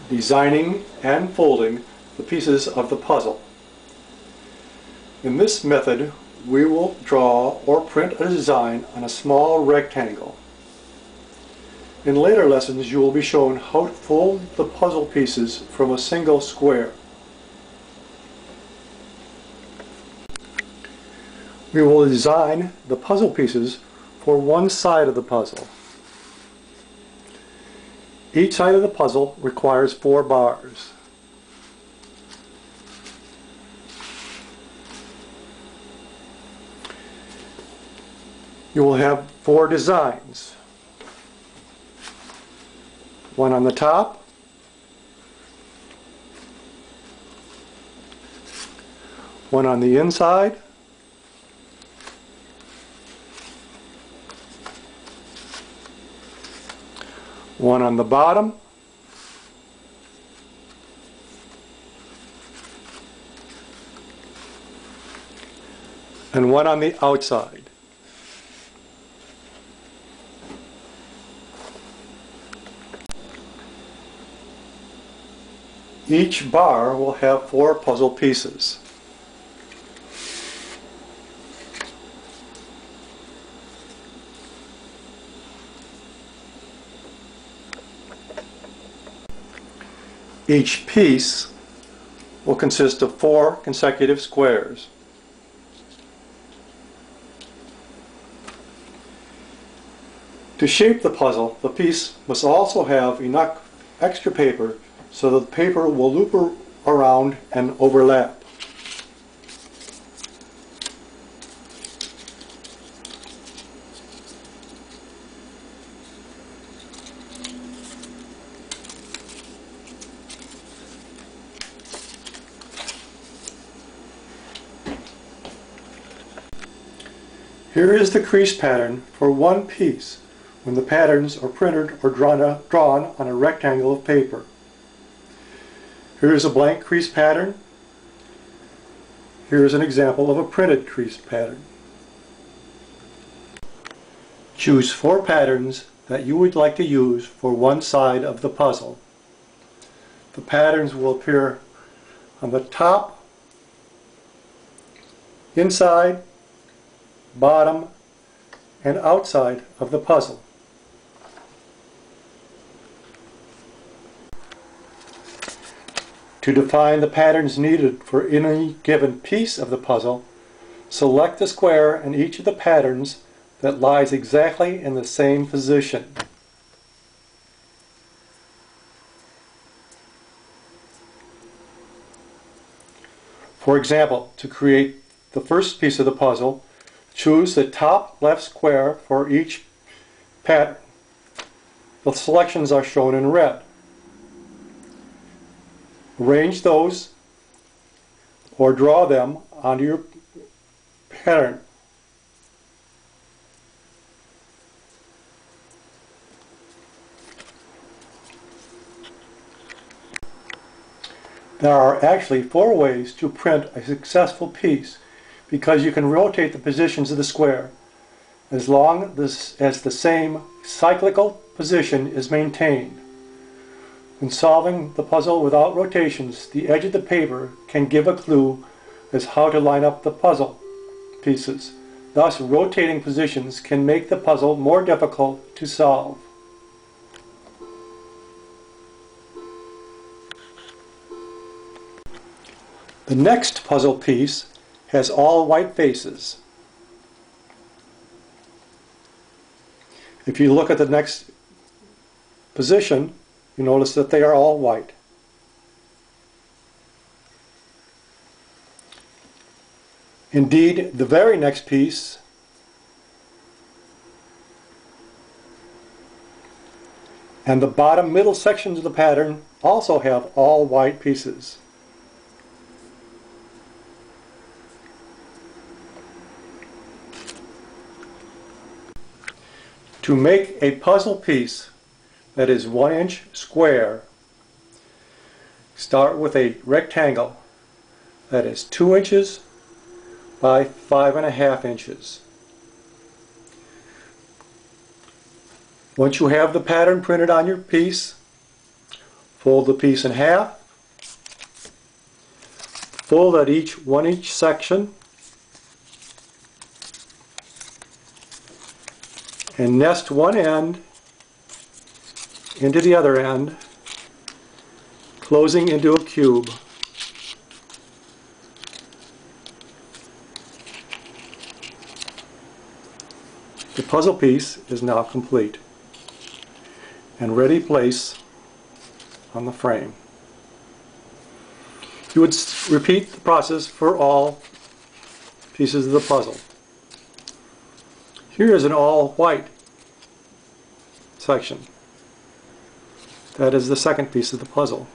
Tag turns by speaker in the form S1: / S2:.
S1: designing and folding the pieces of the puzzle. In this method, we will draw or print a design on a small rectangle. In later lessons, you will be shown how to fold the puzzle pieces from a single square. We will design the puzzle pieces for one side of the puzzle. Each side of the puzzle requires 4 bars. You will have 4 designs. One on the top, one on the inside, one on the bottom, and one on the outside. Each bar will have 4 puzzle pieces. Each piece will consist of 4 consecutive squares. To shape the puzzle, the piece must also have enough extra paper so that the paper will loop around and overlap. Here is the crease pattern for one piece when the patterns are printed or drawn on a rectangle of paper. Here is a blank crease pattern. Here is an example of a printed crease pattern. Choose 4 patterns that you would like to use for one side of the puzzle. The patterns will appear on the top, inside, bottom, and outside of the puzzle. To define the patterns needed for any given piece of the puzzle, select the square in each of the patterns that lies exactly in the same position. For example, to create the first piece of the puzzle, choose the top left square for each pattern. The selections are shown in red. Arrange those or draw them onto your pattern. There are actually 4 ways to print a successful piece because you can rotate the positions of the square as long as the same cyclical position is maintained. When solving the puzzle without rotations, the edge of the paper can give a clue as how to line up the puzzle pieces. Thus, rotating positions can make the puzzle more difficult to solve. The next puzzle piece has all white faces. If you look at the next position, you notice that they are all white. Indeed, the very next piece and the bottom middle sections of the pattern also have all white pieces. To make a puzzle piece that is 1 inch square, start with a rectangle that is 2 inches by 5.5 inches. Once you have the pattern printed on your piece, Fold the piece in half. Fold at each section. And nest one end into the other end, closing into a cube. The puzzle piece is now complete and ready to place on the frame. You would repeat the process for all pieces of the puzzle. Here is an all white section. That is the second piece of the puzzle.